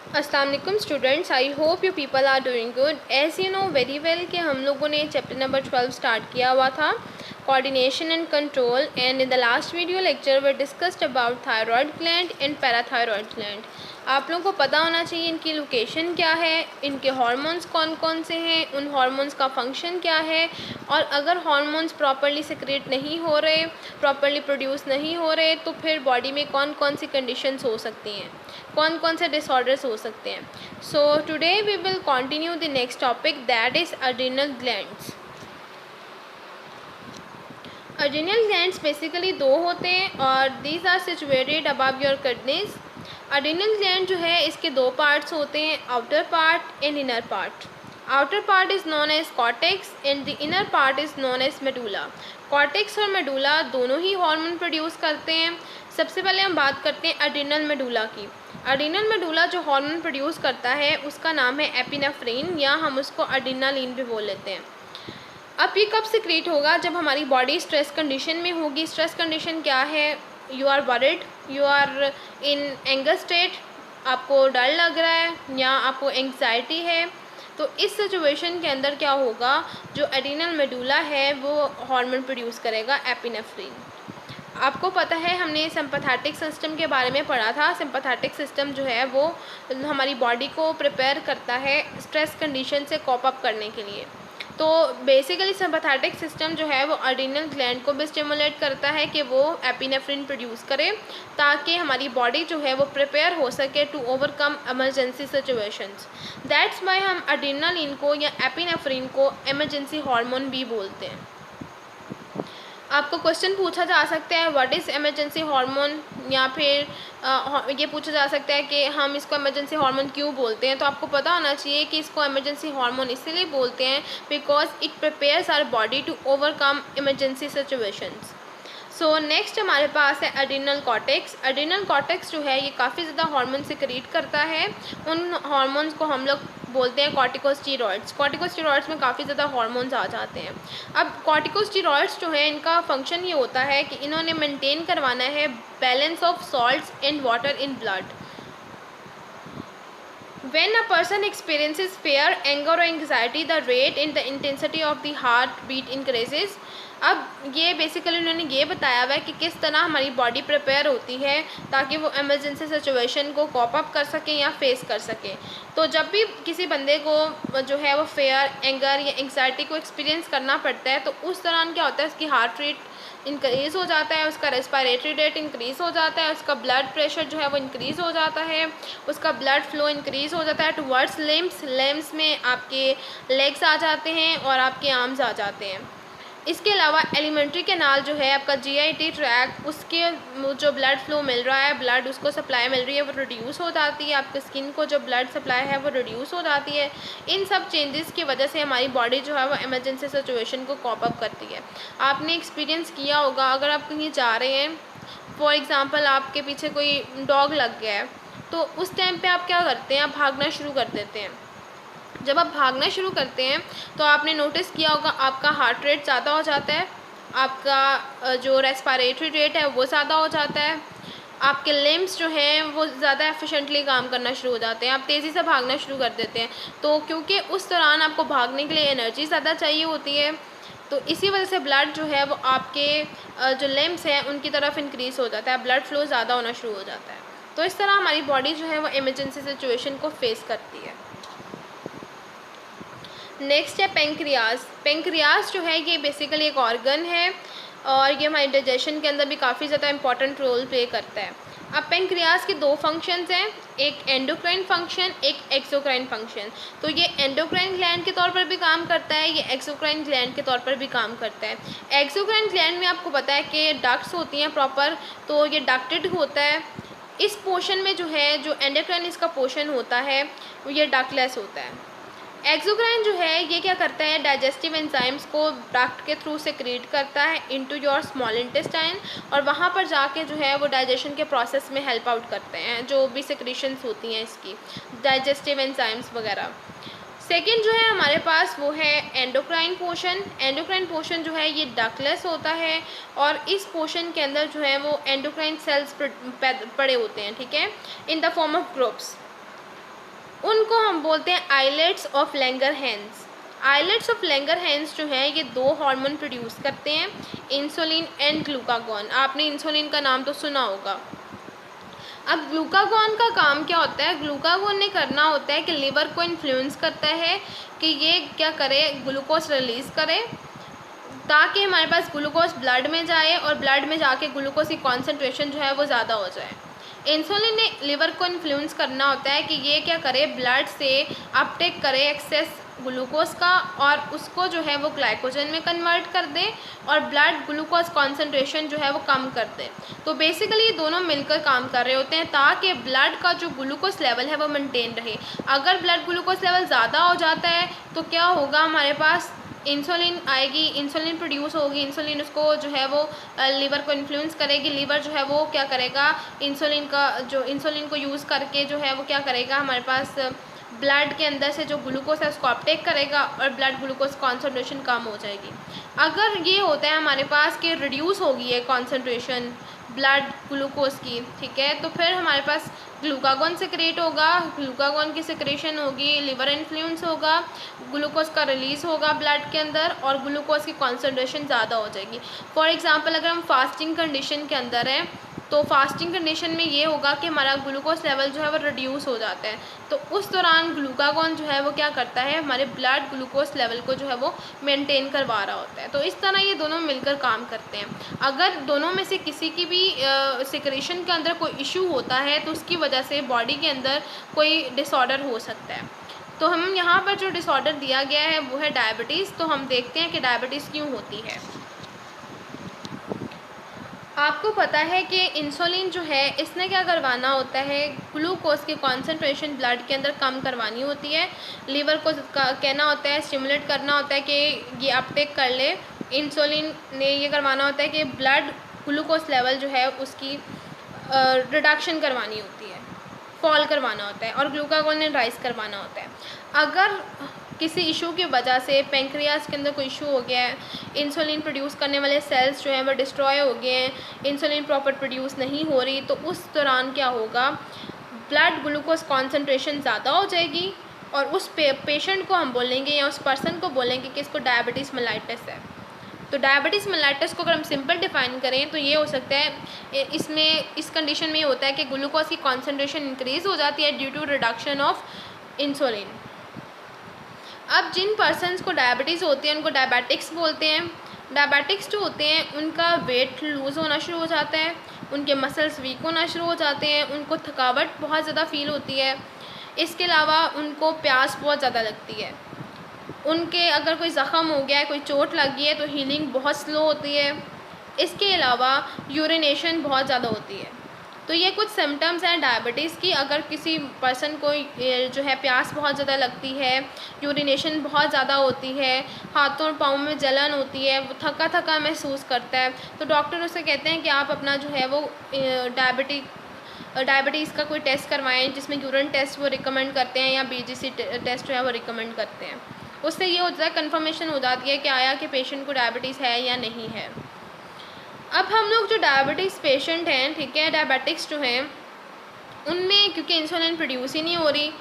अस्सलाम वालेकुम students, I hope you people are doing good. As you know very well कि हम लोगों ने चैप्टर नंबर 12 स्टार्ट किया हुआ था, coordination and control, and in the last video lecture we discussed about thyroid gland and parathyroid gland. आप लोगों को पता होना चाहिए इनकी लोकेशन क्या है, इनके हार्मोन्स कौन कौन से हैं, उन हार्मोन्स का फंक्शन क्या है, और अगर हार्मोन्स प्रॉपर्ली सिक्रेट नहीं हो रहे, प्रॉपर्ली प्रोड्यूस नहीं हो रहे, तो फिर बॉडी में कौन कौन सी कंडीशंस हो सकती हैं, कौन कौन से डिसऑर्डर्स हो सकते हैं। So today we will continue the next topic, that is adrenal glands. Adrenal glands basically दो होते हैं और these are situated above your kidneys. Adrenal gland जो है इसके दो पार्ट्स होते हैं, outer part and inner part. Outer part is known as cortex and the inner part is known as medulla. Cortex और मेडुला दोनों ही हार्मोन प्रोड्यूस करते हैं। सबसे पहले हम बात करते हैं अड्रीनल मेडुला की। अड्रीनल मेडुला जो हार्मोन प्रोड्यूस करता है उसका नाम है एपिनेफ्रिन, या हम उसको अड्रीनालिन भी बोल लेते हैं। अब ये कब सिक्रेट होगा? जब हमारी बॉडी स्ट्रेस कंडीशन में होगी। स्ट्रेस कंडीशन क्या है? You are worried, you are in anger state, आपको डर लग रहा है या आपको एंग्जाइटी है, तो इस सिचुएशन के अंदर क्या होगा, जो एड्रीनल मेडुला है वो हार्मोन प्रोड्यूस करेगा एपिनेफ्रिन। आपको पता है हमने सिंपैथेटिक सिस्टम के बारे में पढ़ा था। सिंपैथेटिक सिस्टम जो है वो हमारी बॉडी को प्रिपेयर करता है स्ट्रेस कंडीशन से कॉप अप करने के लिए। तो बेसिकली सिंपैथेटिक सिस्टम जो है वो अड्रीनल ग्लैंड को भी स्टिमुलेट करता है कि वो एपिनेफ्रिन प्रोड्यूस करे, ताकि हमारी बॉडी जो है वो प्रिपेयर हो सके to overcome emergency situations. That's why हम अड्रीनालिन को या एपिनेफ्रिन को इमरजेंसी हार्मोन भी बोलते हैं। आपको क्वेश्चन पूछा जा सकता है व्हाट इज़ इमरजेंसी हार्मोन, या फिर ये पूछा जा सकता है कि हम इसको इमरजेंसी हार्मोन क्यों बोलते हैं। तो आपको पता होना चाहिए कि इसको इमरजेंसी हार्मोन इसीलिए बोलते हैं because it prepares our body to overcome emergency situations. So next हमारे पास है एड्रीनल कॉर्टेक्स। एड्रीनल कॉर्टेक्स जो है ये काफ़ी ज़्यादा हार्मोन सिक्रीट करता है। उन हार्मोन्स को हम लोग बोलते हैं कॉर्टिकोस्टेरॉइड्स। कॉर्टिकोस्टेरॉइड्स में काफ़ी ज़्यादा हार्मोन्स आ जाते हैं। अब कॉर्टिकोस्टेरॉइड्स जो है इनका फंक्शन ये होता है कि इन्होंने मेंटेन करवाना है balance of salts and water in blood. When a person experiences fear, anger or anxiety, the rate and the intensity of the heartbeat increases. अब ये बेसिकली उन्होंने ये बताया हुआ है कि किस तरह हमारी बॉडी प्रिपेयर होती है ताकि वो इमरजेंसी सिचुएशन को कॉप अप कर सकें या फेस कर सकें। तो जब भी किसी बंदे को जो है वो फेयर, एंगर या एंग्जाइटी को एक्सपीरियंस करना पड़ता है, तो उस दौरान क्या होता है, उसकी हार्ट रेट इंक्रीज़ हो जाता है, उसका रेस्पिरेटरी रेट इंक्रीज़ हो जाता है, उसका ब्लड प्रेशर जो है वो इंक्रीज़ हो जाता है, उसका ब्लड फ्लो इंक्रीज़ हो जाता है टुवर्ड्स लिम्स। लिम्स में आपके लेग्स आ जाते हैं और आपके आर्म्स आ जाते हैं। इसके अलावा एलिमेंट्री कैनाल जो है आपका जीआईटी ट्रैक, उसके जो ब्लड फ्लो मिल रहा है, ब्लड उसको सप्लाई मिल रही है, वो रिड्यूस हो जाती है। आपकी स्किन को जो ब्लड सप्लाई है वो रिड्यूस हो जाती है। इन सब चेंजेस की वजह से हमारी बॉडी जो है वो इमरजेंसी सिचुएशन को कॉप अप करती है। आपने एक्सपीरियंस किया होगा, अगर आप कहीं जा रहे हैं, फॉर एग्ज़ाम्पल आपके पीछे कोई डॉग लग गया है, तो उस टाइम पर आप क्या करते हैं, आप भागना शुरू कर देते हैं। जब आप भागना शुरू करते हैं तो आपने नोटिस किया होगा आपका हार्ट रेट ज़्यादा हो जाता है, आपका जो रेस्पिरेटरी रेट है वो ज़्यादा हो जाता है, आपके लिम्स जो हैं वो ज़्यादा एफिशिएंटली काम करना शुरू हो जाते हैं, आप तेज़ी से भागना शुरू कर देते हैं। तो क्योंकि उस दौरान आपको भागने के लिए एनर्जी ज़्यादा चाहिए होती है, तो इसी वजह से ब्लड जो है वो आपके जो लिम्स हैं उनकी तरफ इंक्रीज़ हो जाता है, ब्लड फ्लो ज़्यादा होना शुरू हो जाता है। तो इस तरह हमारी बॉडी जो है वो इमरजेंसी सिचुएशन को फेस करती है। नेक्स्ट है पेंक्रियाज। पेंक्रियाज जो है ये बेसिकली एक ऑर्गन है और ये हमारे डाइजेशन के अंदर भी काफ़ी ज़्यादा इंपॉर्टेंट रोल प्ले करता है। अब पेंक्रियाज के दो फंक्शंस हैं, एक एंडोक्राइन फंक्शन, एक एक्सोक्राइन फंक्शन। तो ये एंडोक्राइन ग्लैंड के तौर पर भी काम करता है, ये एक्सोक्राइन ग्लैंड के तौर पर भी काम करता है। एक्सोक्राइन ग्लैंड में आपको पता है कि डक्ट्स होती हैं प्रॉपर, तो ये डक्टेड होता है। इस पोर्शन में जो है, जो एंडोक्राइन इसका पोर्शन होता है वो ये डक्टलेस होता है। एक्सोक्राइन जो है ये क्या करता है, डाइजेस्टिव एंजाइम्स को डक्ट के थ्रू सेक्रेट करता है इनटू योर स्मॉल इंटेस्टाइन, और वहाँ पर जाके जो है वो डाइजेशन के प्रोसेस में हेल्प आउट करते हैं, जो भी सेक्रेशंस होती हैं इसकी, डाइजेस्टिव एंजाइम्स वगैरह। सेकेंड जो है हमारे पास वो है एंडोक्राइन पोर्शन। एंडोक्राइन पोर्शन जो है ये डक्टलेस होता है और इस पोर्शन के अंदर जो है वो एंडोक्राइन सेल्स पड़े होते हैं, ठीक है, in the form of groups. उनको हम बोलते हैं islets of Langerhans. Islets of Langerhans जो है ये दो हार्मोन प्रोड्यूस करते हैं, इंसुलिन एंड ग्लूकागॉन। आपने इंसुलिन का नाम तो सुना होगा। अब ग्लूकागॉन का काम क्या होता है? ग्लूकागॉन ने करना होता है कि लिवर को इन्फ्लुएंस करता है कि ये क्या करे, ग्लूकोज रिलीज़ करे, ताकि हमारे पास ग्लूकोज ब्लड में जाए और ब्लड में जाके ग्लूकोज की कॉन्सेंट्रेशन जो है वो ज़्यादा हो जाए। इंसुलिन ने लिवर को इन्फ्लुएंस करना होता है कि ये क्या करे, ब्लड से अपटेक करे एक्सेस ग्लूकोज का और उसको जो है वो ग्लाइकोजन में कन्वर्ट कर दे और ब्लड ग्लूकोज कॉन्सेंट्रेशन जो है वो कम कर दे। तो बेसिकली ये दोनों मिलकर काम कर रहे होते हैं ताकि ब्लड का जो ग्लूकोज लेवल है वो मेंटेन रहे। अगर ब्लड ग्लूकोज लेवल ज़्यादा हो जाता है तो क्या होगा, हमारे पास इंसुलिन आएगी, इंसुलिन प्रोड्यूस होगी, इंसुलिन उसको जो है वो लीवर को इन्फ्लुएंस करेगी। लीवर जो है वो क्या करेगा, इंसुलिन को यूज़ करके जो है वो क्या करेगा, हमारे पास ब्लड के अंदर से जो ग्लूकोज है उसको अपटेक करेगा और ब्लड ग्लूकोज कॉन्सेंट्रेशन कम हो जाएगी। अगर ये होता है हमारे पास कि रिड्यूस होगी है कॉन्सेंट्रेशन ब्लड ग्लूकोज की, ठीक है, तो फिर हमारे पास ग्लूकागॉन सिक्रेट होगा, ग्लूकागॉन की सिक्रेशन होगी, लिवर इन्फ्लुएंस होगा, ग्लूकोज का रिलीज़ होगा ब्लड के अंदर और ग्लूकोज की कॉन्सेंट्रेशन ज़्यादा हो जाएगी। फॉर एग्जांपल अगर हम फास्टिंग कंडीशन के अंदर हैं तो फास्टिंग कंडीशन में ये होगा कि हमारा ग्लूकोज लेवल जो है वो रिड्यूस हो जाता है, तो उस दौरान ग्लूकागॉन जो है वो क्या करता है, हमारे ब्लड ग्लूकोज लेवल को जो है वो मेंटेन करवा रहा होता है। तो इस तरह ये दोनों मिलकर काम करते हैं। अगर दोनों में से किसी की भी सिक्रेशन के अंदर कोई इशू होता है तो उसकी वजह से बॉडी के अंदर कोई डिसऑर्डर हो सकता है। तो हम यहाँ पर जो डिसऑर्डर दिया गया है वो है डायबिटीज़। तो हम देखते हैं कि डायबिटीज़ क्यों होती है। आपको पता है कि इंसुलिन जो है इसने क्या करवाना होता है, ग्लूकोज की कॉन्सेंट्रेशन ब्लड के अंदर कम करवानी होती है। लीवर को कहना होता है, स्टिमुलेट करना होता है कि ये अपटेक कर ले। इंसुलिन ने ये करवाना होता है कि ब्लड ग्लूकोज लेवल जो है उसकी रिडक्शन करवानी होती है, फॉल करवाना होता है, और ग्लूकागॉन ने राइज करवाना होता है। अगर किसी इशू की वजह से पेंक्रियाज के अंदर कोई इशू हो गया है, इंसुलिन प्रोड्यूस करने वाले सेल्स जो हैं वो डिस्ट्रॉय हो गए हैं, इंसुलिन प्रॉपर प्रोड्यूस नहीं हो रही, तो उस दौरान क्या होगा, ब्लड ग्लूकोज कॉन्सेंट्रेशन ज़्यादा हो जाएगी और उस पेशेंट को हम बोलेंगे या उस पर्सन को बोलेंगे कि इसको डायबिटीज़ मेलाइटिस है। तो डायबिटीज़ मेलाइटिस को अगर हम सिंपल डिफ़ाइन करें तो ये हो सकता है, इसमें इस कंडीशन में ये होता है कि ग्लूकोज की कॉन्सेंट्रेशन इंक्रीज़ हो जाती है due to reduction of insulin. अब जिन पर्सन्स को डायबिटीज़ होती है उनको डायबिटिक्स बोलते हैं। डायबिटिक्स जो होते हैं उनका वेट लूज़ होना शुरू हो जाता है, उनके मसल्स वीक होना शुरू हो जाते हैं, उनको थकावट बहुत ज़्यादा फ़ील होती है। इसके अलावा उनको प्यास बहुत ज़्यादा लगती है। उनके अगर कोई ज़ख़म हो गया है, कोई चोट लगी है, तो हीलिंग बहुत स्लो होती है। इसके अलावा यूरिनेशन बहुत ज़्यादा होती है। तो ये कुछ सिम्टम्स हैं डायबिटीज़ की। अगर किसी पर्सन को जो है प्यास बहुत ज़्यादा लगती है, यूरिनेशन बहुत ज़्यादा होती है, हाथों और पाँव में जलन होती है, वो थका थका महसूस करता है, तो डॉक्टर उसे कहते हैं कि आप अपना जो है वो डायबिटीज़ का कोई टेस्ट करवाएं, जिसमें यूरिन टेस्ट वो रिकमेंड करते हैं या BGC टेस्ट जो है वो रिकमेंड करते हैं। उससे ये होता है, कन्फर्मेशन हो जाती है कि आया कि पेशेंट को डायबिटीज़ है या नहीं है। अब हम लोग जो डायबिटीज़ पेशेंट हैं, ठीक है, डायबिटिक्स जो हैं, उनमें क्योंकि इंसुलिन प्रोड्यूस ही नहीं हो रही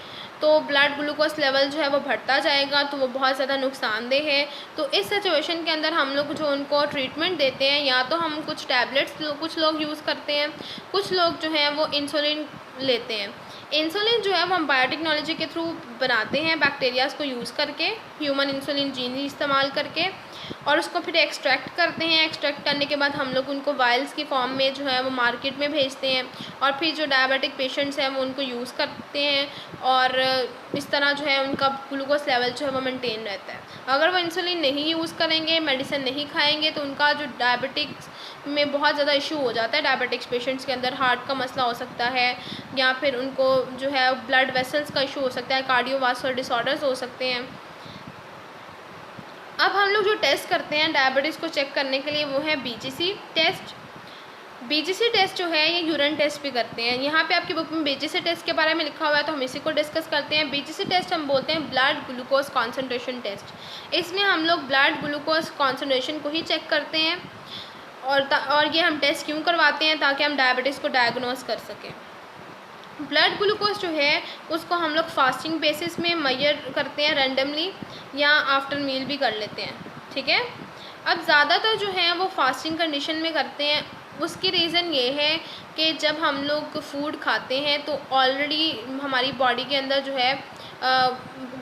तो ब्लड ग्लूकोज लेवल जो है वो बढ़ता जाएगा, तो वो बहुत ज़्यादा नुकसानदेह है। तो इस सिचुएशन के अंदर हम लोग जो उनको ट्रीटमेंट देते हैं, या तो हम कुछ टैबलेट्स कुछ लोग यूज़ करते हैं, कुछ लोग जो हैं वो इंसुलिन लेते हैं। इंसुलिन जो है वो हम बायोटेक्नोलॉजी के थ्रू बनाते हैं, बैक्टीरियाज को यूज़ करके, ह्यूमन इंसुलिन जीन इस्तेमाल करके, और उसको फिर एक्सट्रैक्ट करते हैं। एक्सट्रैक्ट करने के बाद हम लोग उनको वायल्स की फॉर्म में जो है वो मार्केट में भेजते हैं, और फिर जो डायबिटिक पेशेंट्स हैं वो उनको यूज़ करते हैं, और इस तरह जो है उनका ग्लूकोज लेवल जो है वो मेंटेन रहता है। अगर वो इंसुलिन नहीं यूज़ करेंगे, मेडिसिन नहीं खाएंगे, तो उनका जो डायबिटिक्स में बहुत ज़्यादा इशू हो जाता है। डायबिटिक्स पेशेंट्स के अंदर हार्ट का मसला हो सकता है, या फिर उनको जो है ब्लड वेसल्स का इशू हो सकता है, कार्डियोवास्कुलर डिसऑर्डर्स हो सकते हैं। अब हम लोग जो टेस्ट करते हैं डायबिटीज़ को चेक करने के लिए वो है BGC टेस्ट। BGC टेस्ट जो है ये यूरिन टेस्ट भी करते हैं। यहाँ पे आपकी बुक में BGC टेस्ट के बारे में लिखा हुआ है, तो हम इसी को डिस्कस करते हैं। BGC टेस्ट हम बोलते हैं ब्लड ग्लूकोज कॉन्सेंट्रेशन टेस्ट। इसमें हम लोग ब्लड ग्लूकोज कॉन्सेंट्रेशन को ही चेक करते हैं, और ये हम टेस्ट क्यों करवाते हैं, ताकि हम डायबिटीज़ को डायग्नोज कर सकें। ब्लड ग्लूकोज जो है उसको हम लोग फास्टिंग बेसिस में मेजर करते हैं रैंडमली, या आफ्टर मील भी कर लेते हैं, ठीक है। अब ज़्यादातर जो है वो फास्टिंग कंडीशन में करते हैं। उसकी रीज़न ये है कि जब हम लोग फूड खाते हैं तो ऑलरेडी हमारी बॉडी के अंदर जो है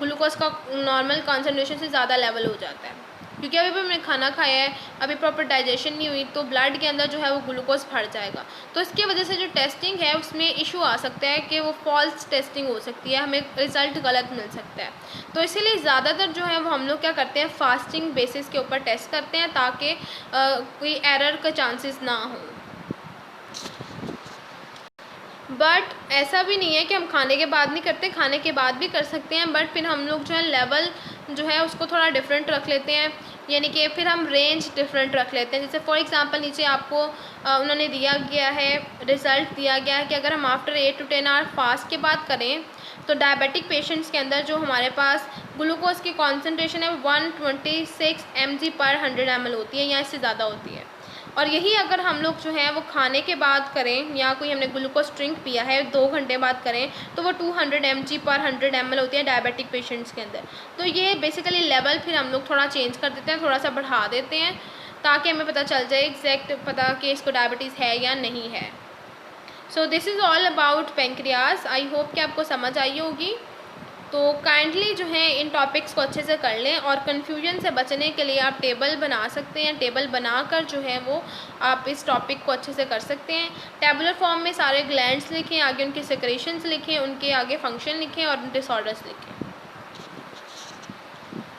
ग्लूकोज का नॉर्मल कॉन्सेंट्रेशन से ज़्यादा लेवल हो जाता है, क्योंकि अभी भी हमने खाना खाया है, अभी प्रॉपर डाइजेशन नहीं हुई, तो ब्लड के अंदर जो है वो ग्लूकोज भर जाएगा। तो इसकी वजह से जो टेस्टिंग है उसमें इशू आ सकता है कि वो फॉल्स टेस्टिंग हो सकती है, हमें रिज़ल्ट गलत मिल सकता है। तो इसीलिए ज़्यादातर जो है वो हम लोग क्या करते हैं, फास्टिंग बेसिस के ऊपर टेस्ट करते हैं, ताकि कोई एरर का चांसेस ना हो। बट ऐसा भी नहीं है कि हम खाने के बाद नहीं करते, खाने के बाद भी कर सकते हैं, बट फिर हम लोग जो है लेवल जो है उसको थोड़ा डिफरेंट रख लेते हैं, यानी कि फिर हम रेंज डिफरेंट रख लेते हैं। जैसे फॉर एग्जांपल नीचे आपको उन्होंने दिया गया है, रिज़ल्ट दिया गया है कि अगर हम आफ्टर 8 to 10 आवर फास्ट के बाद करें तो डायबिटिक पेशेंट्स के अंदर जो हमारे पास ग्लूकोज की कॉन्सेंट्रेशन है 126 mg/100 ml होती है, या इससे ज़्यादा होती है। और यही अगर हम लोग जो है वो खाने के बाद करें, या कोई हमने ग्लूकोज ड्रिंक पिया है 2 घंटे बाद करें, तो वो 200 mg/100 ml होती है डायबिटिक पेशेंट्स के अंदर। तो ये बेसिकली लेवल फिर हम लोग थोड़ा चेंज कर देते हैं, थोड़ा सा बढ़ा देते हैं, ताकि हमें पता चल जाए एग्जैक्ट पता कि इसको डायबिटीज़ है या नहीं है। So this is all about pancreas. I hope कि आपको समझ आई होगी। तो काइंडली जो है इन टॉपिक्स को अच्छे से कर लें, और कन्फ्यूजन से बचने के लिए आप टेबल बना सकते हैं। टेबल बनाकर जो है वो आप इस टॉपिक को अच्छे से कर सकते हैं। टेबुलर फॉर्म में सारे ग्लैंड्स लिखें, आगे उनके सेक्रेशंस लिखें, उनके आगे फंक्शन लिखें और डिसऑर्डर्स लिखें।